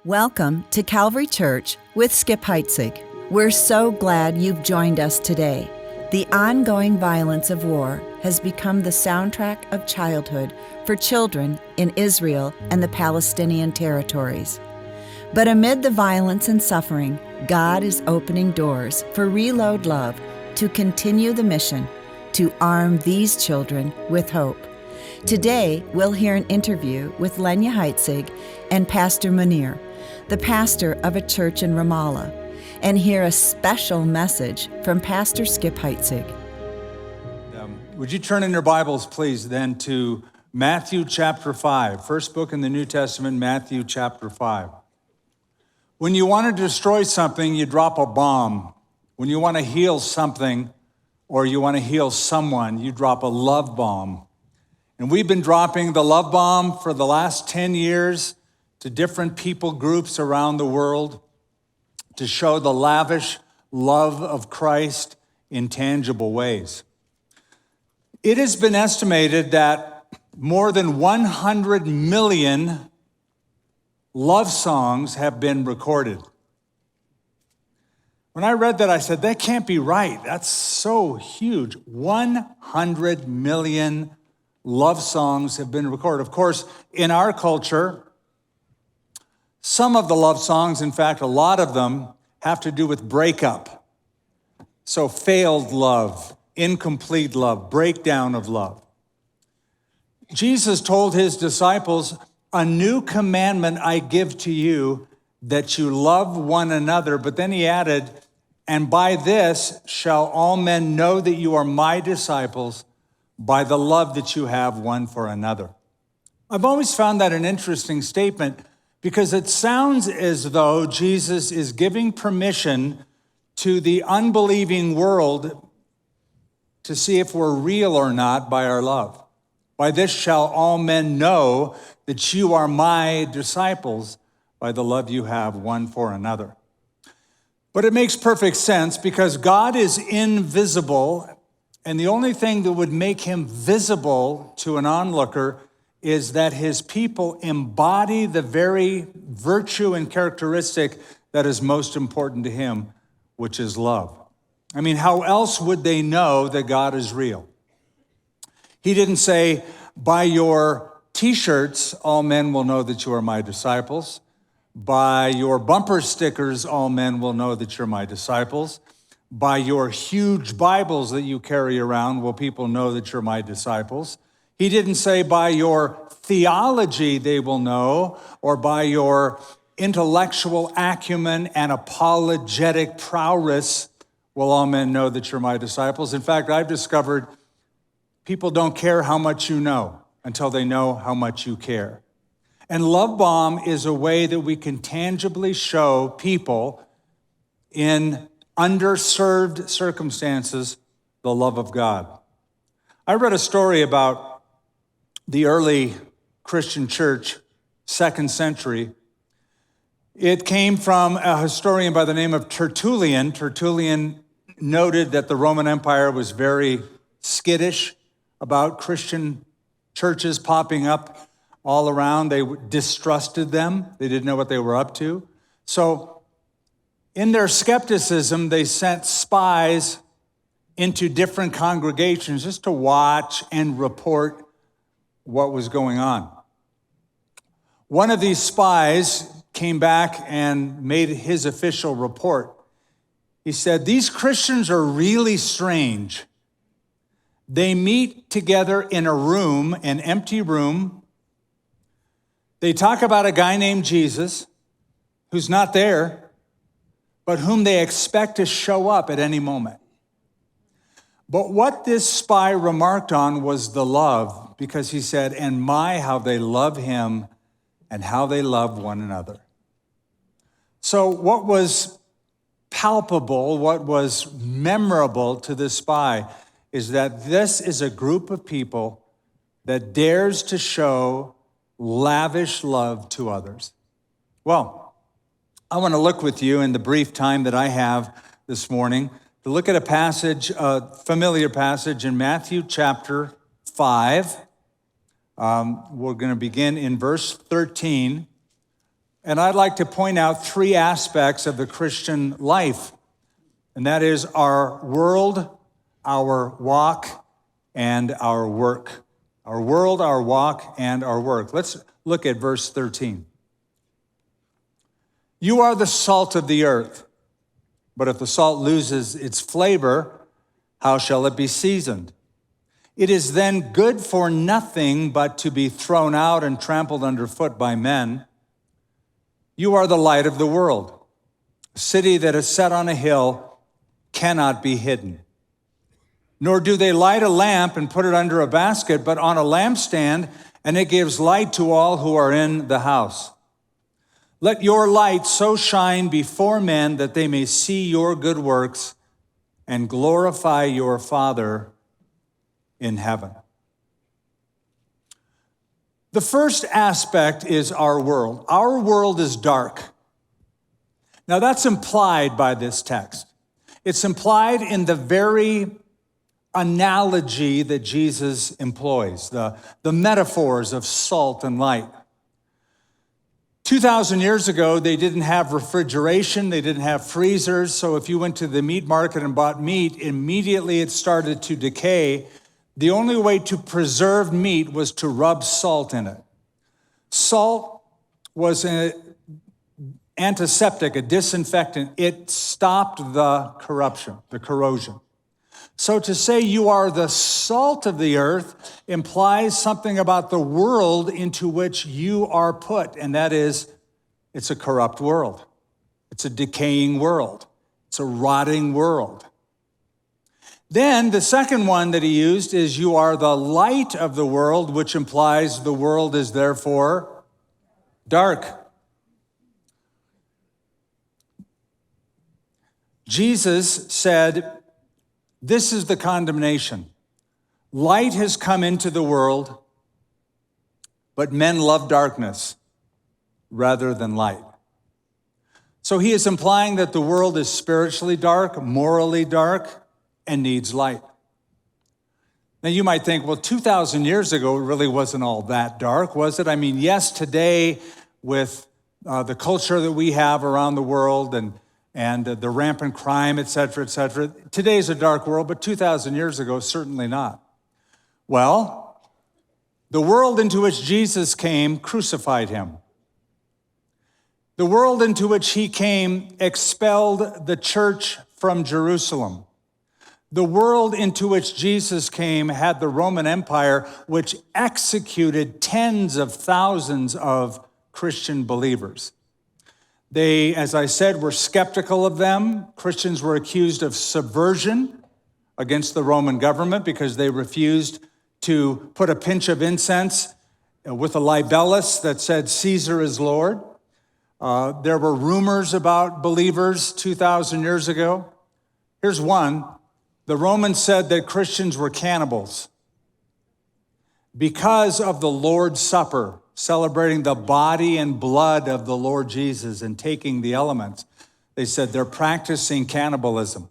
Welcome to Calvary Church with Skip Heitzig. We're so glad you've joined us today. The ongoing violence of war has become the soundtrack of childhood for children in Israel and the Palestinian territories. But amid the violence and suffering, God is opening doors for Reload Love to continue the mission to arm these children with hope. Today, we'll hear an interview with Lenya Heitzig and Pastor Munir, the pastor of a church in Ramallah, and hear a special message from Pastor Skip Heitzig. Would you turn in your Bibles, please, then to Matthew chapter 5, first book in the New Testament, Matthew chapter 5. When you want to destroy something, you drop a bomb. When you want to heal something or you want to heal someone, you drop a love bomb. And we've been dropping the love bomb for the last 10 years to different people groups around the world to show the lavish love of Christ in tangible ways. It has been estimated that more than 100 million love songs have been recorded. When I read that, I said, that can't be right. That's so huge. 100 million love songs have been recorded. Of course, in our culture, some of the love songs, in fact, a lot of them, have to do with breakup. So failed love, incomplete love, breakdown of love. Jesus told his disciples, "A new commandment I give to you, that you love one another." But then he added, "And by this shall all men know that you are my disciples, by the love that you have one for another." I've always found that an interesting statement, because it sounds as though Jesus is giving permission to the unbelieving world to see if we're real or not by our love. By this shall all men know that you are my disciples, by the love you have one for another. But it makes perfect sense, because God is invisible, and the only thing that would make him visible to an onlooker is that his people embody the very virtue and characteristic that is most important to him, which is love. I mean, how else would they know that God is real? He didn't say, by your t-shirts, all men will know that you are my disciples. By your bumper stickers, all men will know that you're my disciples. By your huge Bibles that you carry around, will people know that you're my disciples. He didn't say by your theology they will know, or by your intellectual acumen and apologetic prowess will all men know that you're my disciples. In fact, I've discovered people don't care how much you know until they know how much you care. And Love Bomb is a way that we can tangibly show people in underserved circumstances the love of God. I read a story about the early Christian church, 2nd century. It came from a historian by the name of Tertullian. Tertullian noted that the Roman Empire was very skittish about Christian churches popping up all around. They distrusted them. They didn't know what they were up to. So in their skepticism, they sent spies into different congregations just to watch and report what was going on. One of these spies came back and made his official report. He said, "These Christians are really strange. They meet together in a room, an empty room. They talk about a guy named Jesus who's not there, but whom they expect to show up at any moment." But what this spy remarked on was the love, because he said, "And my, how they love him and how they love one another." So what was palpable, what was memorable to this spy is that this is a group of people that dares to show lavish love to others. Well, I want to look with you in the brief time that I have this morning to look at a passage, a familiar passage in Matthew chapter 5. We're going to begin in verse 13. And I'd like to point out three aspects of the Christian life, and that is our world, our walk, and our work. Our world, our walk, and our work. Let's look at verse 13. You are the salt of the earth, but if the salt loses its flavor, how shall it be seasoned? It is then good for nothing but to be thrown out and trampled underfoot by men. You are the light of the world. A city that is set on a hill cannot be hidden. Nor do they light a lamp and put it under a basket, but on a lampstand, and it gives light to all who are in the house. Let your light so shine before men that they may see your good works and glorify your Father in heaven. The first aspect is our world. Our world is dark. Now that's implied by this text. It's implied in the very analogy that Jesus employs, the metaphors of salt and light. 2,000 years ago, they didn't have refrigeration, they didn't have freezers, so if you went to the meat market and bought meat, immediately it started to decay. The only way to preserve meat was to rub salt in it. Salt was an antiseptic, a disinfectant. It stopped the corrosion. So to say you are the salt of the earth implies something about the world into which you are put, and that is, it's a corrupt world. It's a decaying world. It's a rotting world. Then the second one that he used is you are the light of the world, which implies the world is therefore dark. Jesus said, this is the condemnation. Light has come into the world, but men love darkness rather than light. So he is implying that the world is spiritually dark, morally dark, and needs light. Now you might think, well, 2,000 years ago, it really wasn't all that dark, was it? I mean, yes, today with the culture that we have around the world and the rampant crime, et cetera, today's a dark world, but 2,000 years ago, certainly not. Well, the world into which Jesus came crucified him. The world into which he came expelled the church from Jerusalem. The world into which Jesus came had the Roman Empire, which executed tens of thousands of Christian believers. They, as I said, were skeptical of them. Christians were accused of subversion against the Roman government because they refused to put a pinch of incense with a libellus that said, Caesar is Lord. There were rumors about believers 2,000 years ago. Here's one. The Romans said that Christians were cannibals because of the Lord's Supper, celebrating the body and blood of the Lord Jesus and taking the elements. They said they're practicing cannibalism.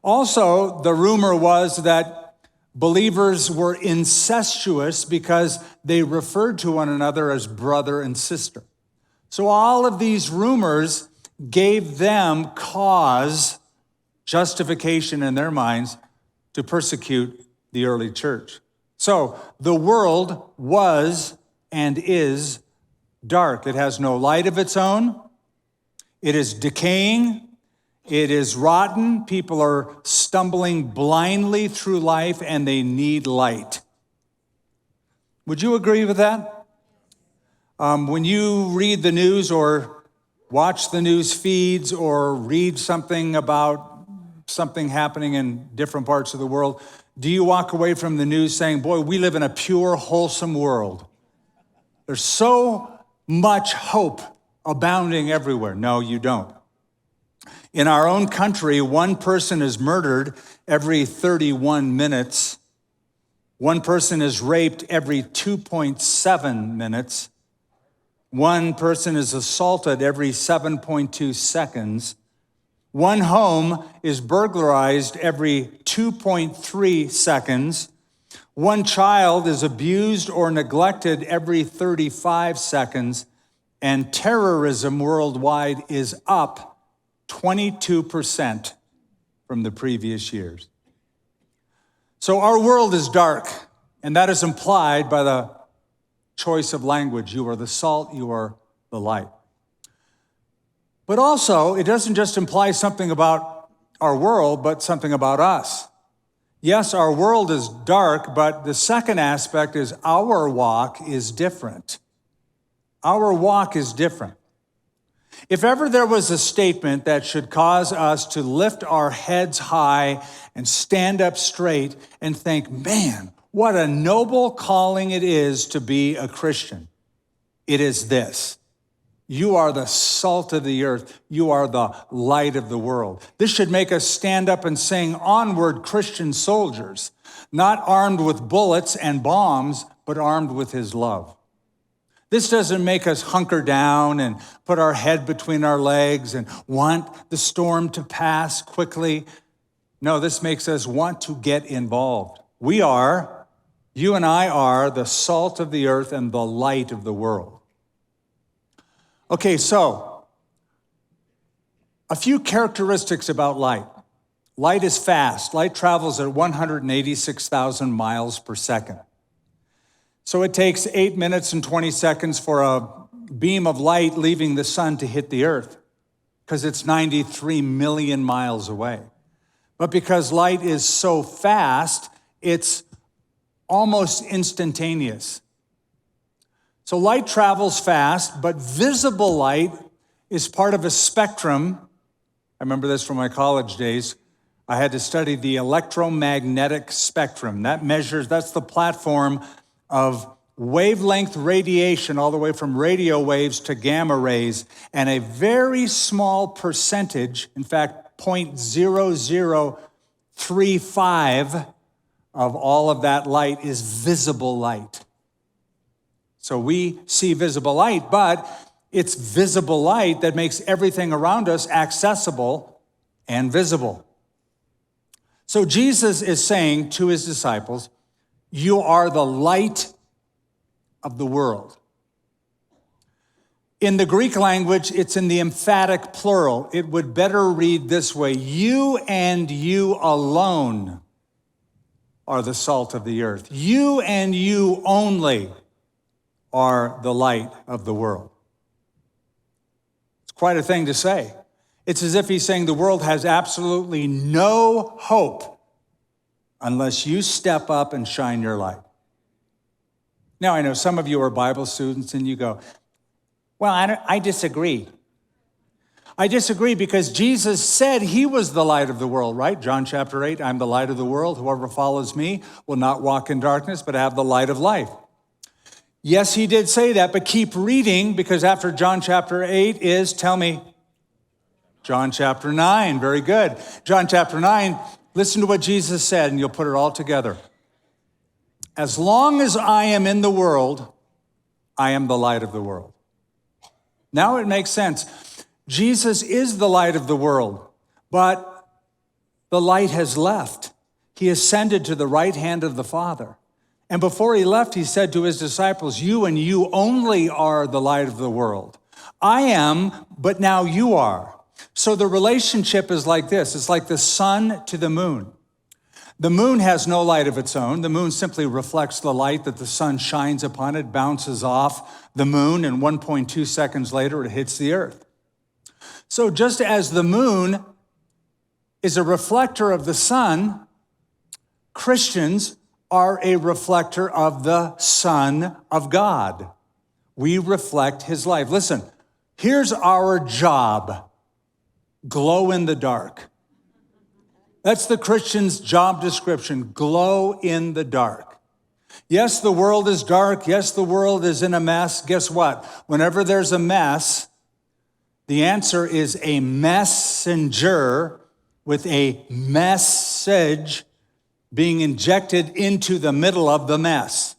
Also, the rumor was that believers were incestuous because they referred to one another as brother and sister. So all of these rumors gave them cause, justification in their minds, to persecute the early church. So the world was and is dark. It has no light of its own. It is decaying. It is rotten. People are stumbling blindly through life and they need light. Would you agree with that? When you read the news or watch the news feeds or read something about something happening in different parts of the world, do you walk away from the news saying, boy, we live in a pure, wholesome world? There's so much hope abounding everywhere. No, you don't. In our own country, one person is murdered every 31 minutes. One person is raped every 2.7 minutes. One person is assaulted every 7.2 seconds. One home is burglarized every 2.3 seconds. One child is abused or neglected every 35 seconds. and terrorism worldwide is up 22% from the previous years. So our world is dark, and that is implied by the choice of language. You are the salt, you are the light. But also, it doesn't just imply something about our world, but something about us. Yes, our world is dark, but the second aspect is our walk is different. Our walk is different. If ever there was a statement that should cause us to lift our heads high and stand up straight and think, man, what a noble calling it is to be a Christian, it is this. You are the salt of the earth. You are the light of the world. This should make us stand up and sing, onward, Christian soldiers, not armed with bullets and bombs, but armed with his love. This doesn't make us hunker down and put our head between our legs and want the storm to pass quickly. No, this makes us want to get involved. You and I are the salt of the earth and the light of the world. Okay, so a few characteristics about light. Light is fast. Light travels at 186,000 miles per second. So it takes 8 minutes and 20 seconds for a beam of light leaving the sun to hit the earth because it's 93 million miles away. But because light is so fast, it's almost instantaneous. So light travels fast, but visible light is part of a spectrum. I remember this from my college days. I had to study the electromagnetic spectrum. That's the platform of wavelength radiation all the way from radio waves to gamma rays, and a very small percentage, in fact, 0.0035 of all of that light is visible light. So we see visible light, but it's visible light that makes everything around us accessible and visible. So Jesus is saying to his disciples, you are the light of the world. In the Greek language, it's in the emphatic plural. It would better read this way: you and you alone are the salt of the earth. You and you only are the light of the world. It's quite a thing to say. It's as if he's saying the world has absolutely no hope unless you step up and shine your light. Now, I know some of you are Bible students and you go, well, I disagree. I disagree because Jesus said he was the light of the world, right? John chapter 8, I'm the light of the world. Whoever follows me will not walk in darkness, but have the light of life. Yes, he did say that, but keep reading, because after John chapter 8 is, tell me, John chapter 9. Very good. John chapter 9, listen to what Jesus said, and you'll put it all together. As long as I am in the world, I am the light of the world. Now it makes sense. Jesus is the light of the world, but the light has left. He ascended to the right hand of the Father. And before he left, he said to his disciples, you and you only are the light of the world. I am, but now you are. So the relationship is like this. It's like the sun to the moon. The moon has no light of its own. The moon simply reflects the light that the sun shines upon it, bounces off the moon, and 1.2 seconds later, it hits the earth. So just as the moon is a reflector of the sun, Christians are a reflector of the Son of God. We reflect his life. Listen, here's our job: glow in the dark. That's the Christian's job description: glow in the dark. Yes, the world is dark. Yes, the world is in a mess. Guess what? Whenever there's a mess, the answer is a messenger with a message being injected into the middle of the mess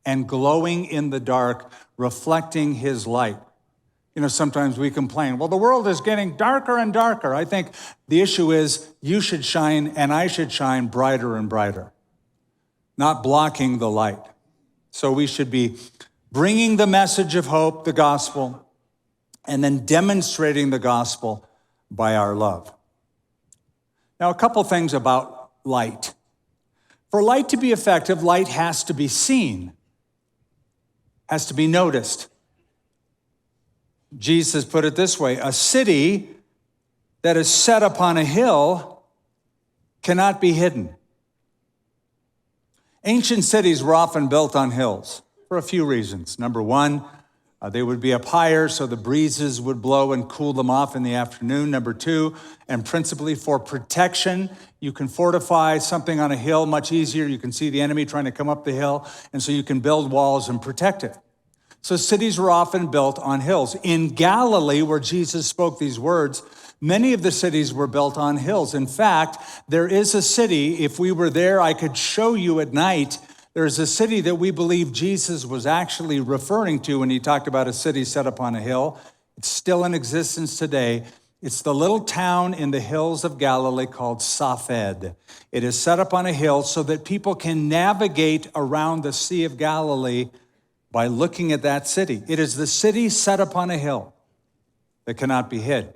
and glowing in the dark, reflecting his light. You know, sometimes we complain, well, the world is getting darker and darker. I think the issue is you should shine and I should shine brighter and brighter, not blocking the light. So we should be bringing the message of hope, the gospel, and then demonstrating the gospel by our love. Now, a couple things about light. For light to be effective, light has to be seen, has to be noticed. Jesus put it this way: a city that is set upon a hill cannot be hidden. Ancient cities were often built on hills for a few reasons. Number one, they would be up higher, so the breezes would blow and cool them off in the afternoon. Number two, and principally for protection, you can fortify something on a hill much easier. You can see the enemy trying to come up the hill, and so you can build walls and protect it. So cities were often built on hills. In Galilee, where Jesus spoke these words, many of the cities were built on hills. In fact, there is a city, if we were there, I could show you at night. There's a city that we believe Jesus was actually referring to when he talked about a city set upon a hill. It's still in existence today. It's the little town in the hills of Galilee called Safed. It is set up on a hill so that people can navigate around the Sea of Galilee by looking at that city. It is the city set upon a hill that cannot be hid.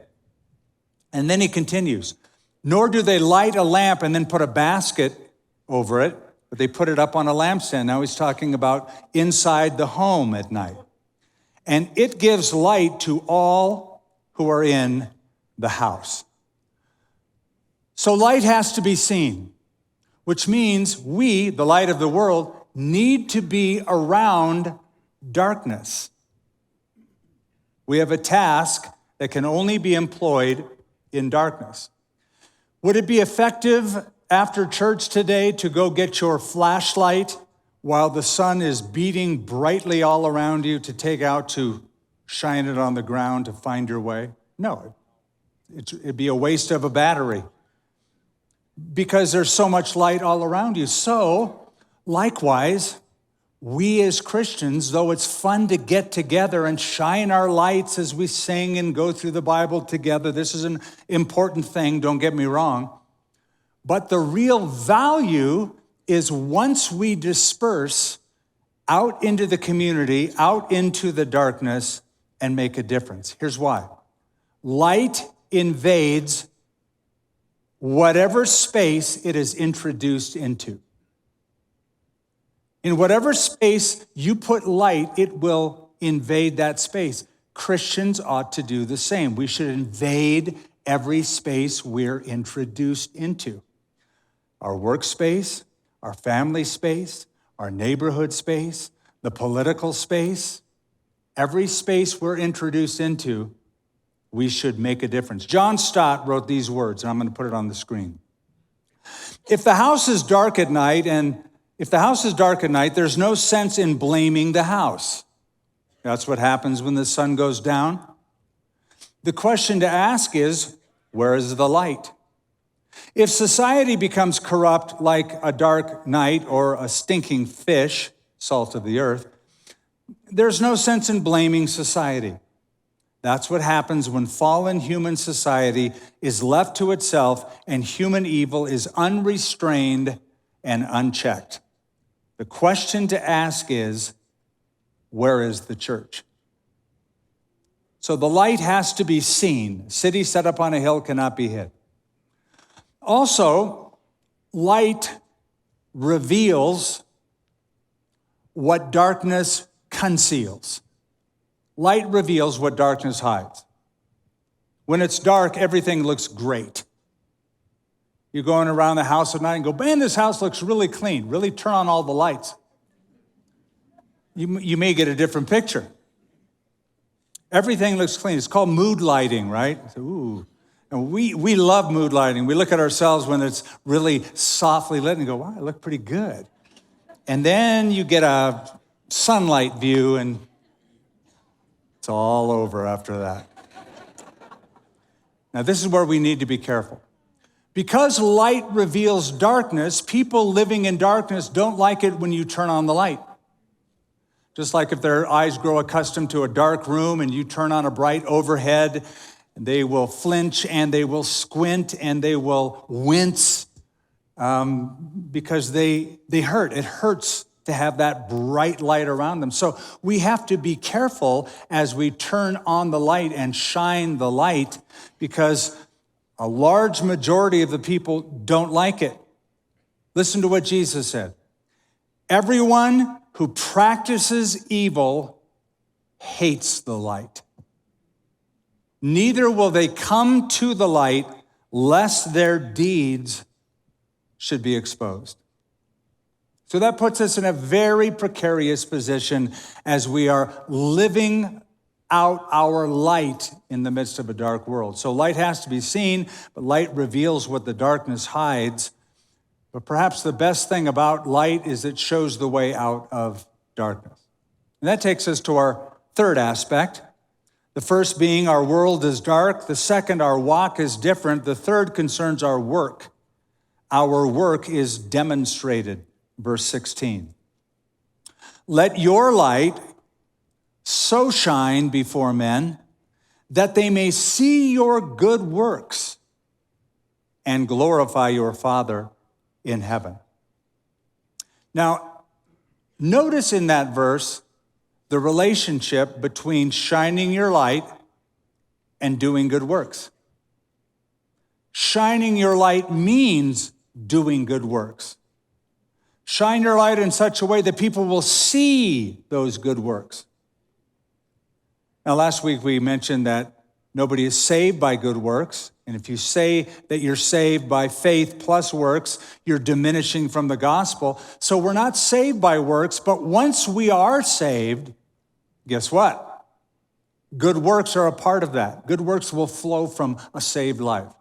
And then he continues, nor do they light a lamp and then put a basket over it, but they put it up on a lampstand. Now he's talking about inside the home at night. And it gives light to all who are in the house. So light has to be seen, which means we, the light of the world, need to be around darkness. We have a task that can only be employed in darkness. Would it be effective after church today to go get your flashlight while the sun is beating brightly all around you to take out to shine it on the ground to find your way? No, it'd be a waste of a battery because there's so much light all around you. So, likewise, we as Christians, though it's fun to get together and shine our lights as we sing and go through the Bible together, this is an important thing, don't get me wrong. But the real value is once we disperse out into the community, out into the darkness, and make a difference. Here's why. Light invades whatever space it is introduced into. In whatever space you put light, it will invade that space. Christians ought to do the same. We should invade every space we're introduced into. Our workspace, our family space, our neighborhood space, the political space, every space we're introduced into, we should make a difference. John Stott wrote these words, and I'm going to put it on the screen. If the house is dark at night, there's no sense in blaming the house. That's what happens when the sun goes down. The question to ask is, where is the light? If society becomes corrupt like a dark night or a stinking fish, salt of the earth, there's no sense in blaming society. That's what happens when fallen human society is left to itself and human evil is unrestrained and unchecked. The question to ask is, where is the church? So the light has to be seen. City set up on a hill cannot be hid. Also, light reveals what darkness conceals. Light reveals what darkness hides. When it's dark, everything looks great. You're going around the house at night and go, man, this house looks really clean. Really turn on all the lights. You may get a different picture. Everything looks clean. It's called mood lighting, right? So, ooh. And we love mood lighting. We look at ourselves when it's really softly lit and go, wow, I look pretty good. And then you get a sunlight view and it's all over after that. Now, this is where we need to be careful. Because light reveals darkness, people living in darkness don't like it when you turn on the light. Just like if their eyes grow accustomed to a dark room and you turn on a bright overhead, they will flinch and they will squint and they will wince because they hurt. It hurts to have that bright light around them. So we have to be careful as we turn on the light and shine the light, because a large majority of the people don't like it. Listen to what Jesus said. Everyone who practices evil hates the light. Neither will they come to the light lest their deeds should be exposed. So that puts us in a very precarious position as we are living out our light in the midst of a dark world. So light has to be seen, but light reveals what the darkness hides. But perhaps the best thing about light is it shows the way out of darkness. And that takes us to our third aspect. The first being our world is dark. The second, our walk is different. The third concerns our work. Our work is demonstrated. Verse 16. Let your light so shine before men that they may see your good works and glorify your Father in heaven. Now, notice in that verse the relationship between shining your light and doing good works. Shining your light means doing good works. Shine your light in such a way that people will see those good works. Now, last week we mentioned that nobody is saved by good works. And if you say that you're saved by faith plus works, you're diminishing from the gospel. So we're not saved by works, but once we are saved, guess what? Good works are a part of that. Good works will flow from a saved life.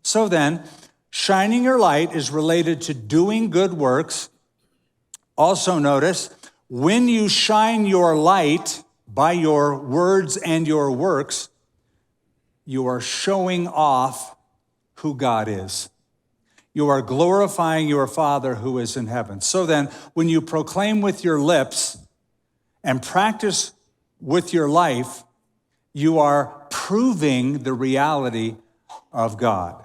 So then, shining your light is related to doing good works. Also notice, when you shine your light by your words and your works, you are showing off who God is. You are glorifying your Father who is in heaven. So then, when you proclaim with your lips and practice with your life, you are proving the reality of God.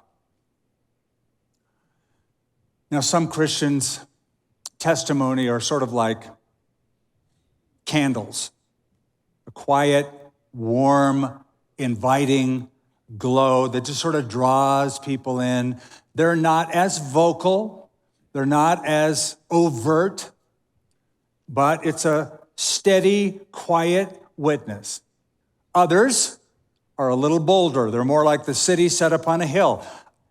Now, some Christians' testimony are sort of like candles, a quiet, warm, inviting glow that just sort of draws people in. They're not as vocal, they're not as overt, but it's a steady, quiet witness. Others are a little bolder. They're more like the city set upon a hill.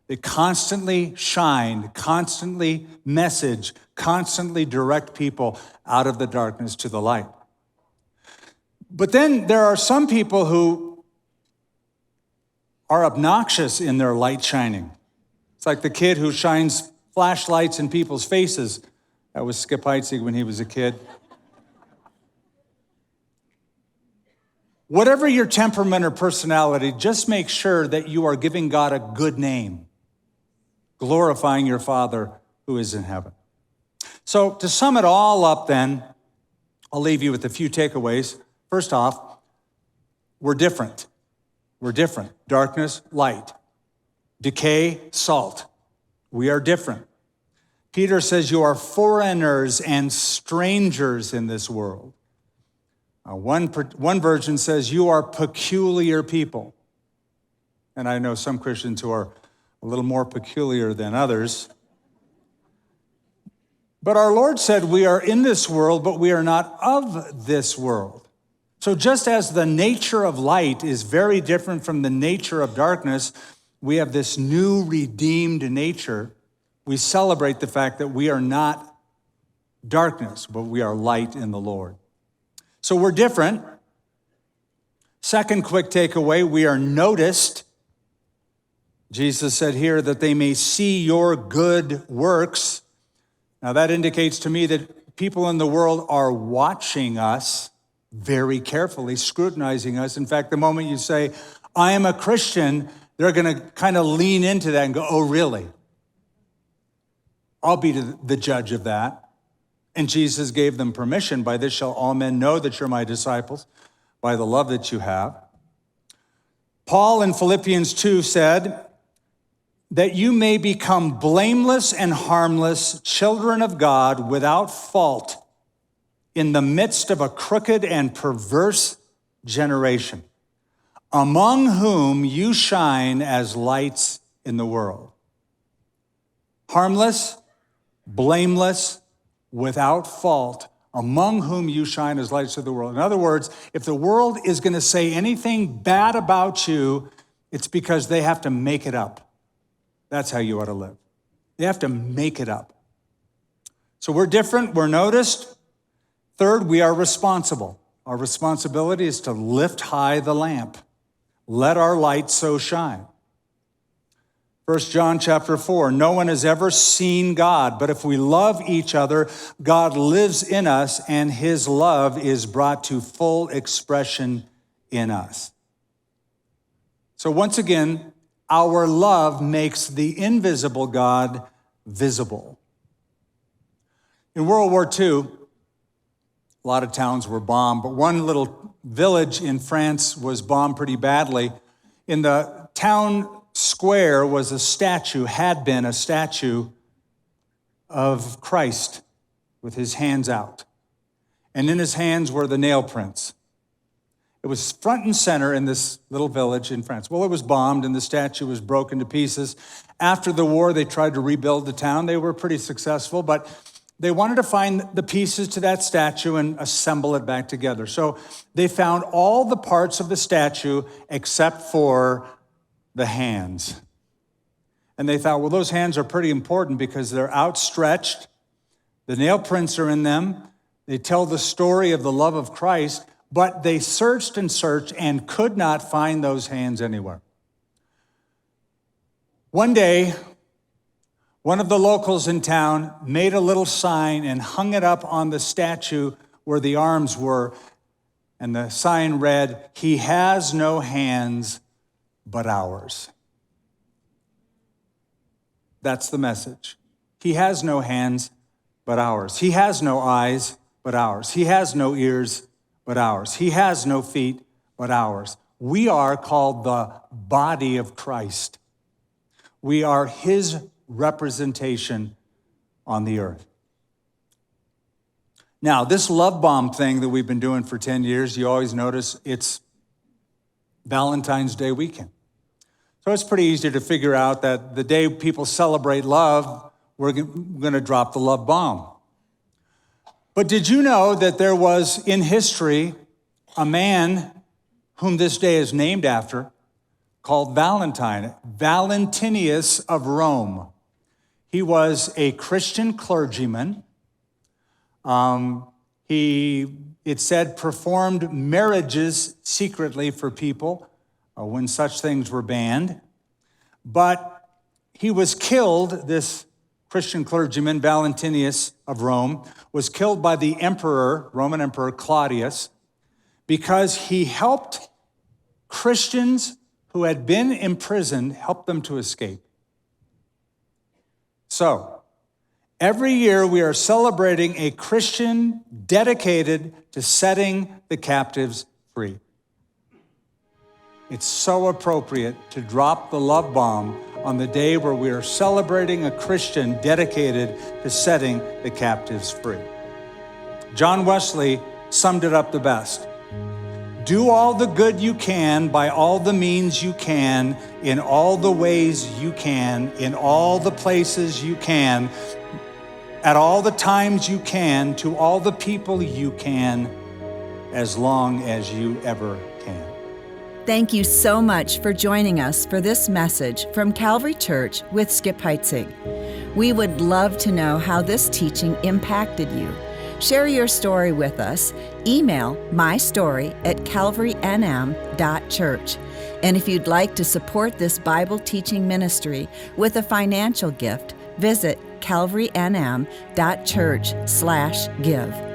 They constantly shine, constantly message, constantly direct people out of the darkness to the light. But then there are some people who are obnoxious in their light shining. It's like the kid who shines flashlights in people's faces. That was Skip Heitzig when he was a kid. Whatever your temperament or personality, just make sure that you are giving God a good name, glorifying your Father who is in heaven. So to sum it all up then, I'll leave you with a few takeaways. First off, we're different. We're different. Darkness, light. Decay, salt. We are different. Peter says you are foreigners and strangers in this world. One version says you are peculiar people. And I know some Christians who are a little more peculiar than others. But our Lord said we are in this world, but we are not of this world. So just as the nature of light is very different from the nature of darkness, we have this new redeemed nature. We celebrate the fact that we are not darkness, but we are light in the Lord. So we're different. Second quick takeaway, we are noticed. Jesus said here that they may see your good works. Now that indicates to me that people in the world are watching us very carefully, scrutinizing us. In fact, the moment you say, I am a Christian, they're going to kind of lean into that and go, oh, really? I'll be the judge of that. And Jesus gave them permission. By this shall all men know that you're my disciples, by the love that you have. Paul in Philippians 2 said that you may become blameless and harmless, children of God without fault in the midst of a crooked and perverse generation, among whom you shine as lights in the world. Harmless, blameless, without fault, among whom you shine as lights of the world. In other words, if the world is going to say anything bad about you, it's because they have to make it up. That's how you ought to live. They have to make it up. So we're different, we're noticed. Third, we are responsible. Our responsibility is to lift high the lamp. Let our light so shine. 1 John chapter 4, no one has ever seen God, but if we love each other, God lives in us and his love is brought to full expression in us. So once again, our love makes the invisible God visible. In World War II, a lot of towns were bombed, but one little village in France was bombed pretty badly. In the town square was a statue, had been a statue of Christ with his hands out. And in his hands were the nail prints. It was front and center in this little village in France. Well, it was bombed and the statue was broken to pieces. After the war, they tried to rebuild the town. They were pretty successful, but they wanted to find the pieces to that statue and assemble it back together. So they found all the parts of the statue except for the hands. And they thought, well, those hands are pretty important because they're outstretched. The nail prints are in them. They tell the story of the love of Christ, but they searched and searched and could not find those hands anywhere. One day, one of the locals in town made a little sign and hung it up on the statue where the arms were. And the sign read, "He has no hands but ours." That's the message. He has no hands but ours. He has no eyes but ours. He has no ears but ours. He has no feet but ours. We are called the body of Christ. We are his representation on the earth. Now, this love bomb thing that we've been doing for 10 years, you always notice it's Valentine's Day weekend. So it's pretty easy to figure out that the day people celebrate love, we're going to drop the love bomb. But did you know that there was in history a man whom this day is named after called Valentine, Valentinius of Rome? He was a Christian clergyman. He, it said, performed marriages secretly for people when such things were banned. But he was killed, this Christian clergyman, Valentinius of Rome, was killed by the emperor, Roman Emperor Claudius, because he helped Christians who had been imprisoned, help them to escape. So, every year we are celebrating a Christian dedicated to setting the captives free. It's so appropriate to drop the love bomb on the day where we are celebrating a Christian dedicated to setting the captives free. John Wesley summed it up the best. Do all the good you can by all the means you can, in all the ways you can, in all the places you can, at all the times you can, to all the people you can, as long as you ever can. Thank you so much for joining us for this message from Calvary Church with Skip Heitzig. We would love to know how this teaching impacted you. Share your story with us. Email mystory@calvarynm.church. And if you'd like to support this Bible teaching ministry with a financial gift, visit calvarynm.church/give.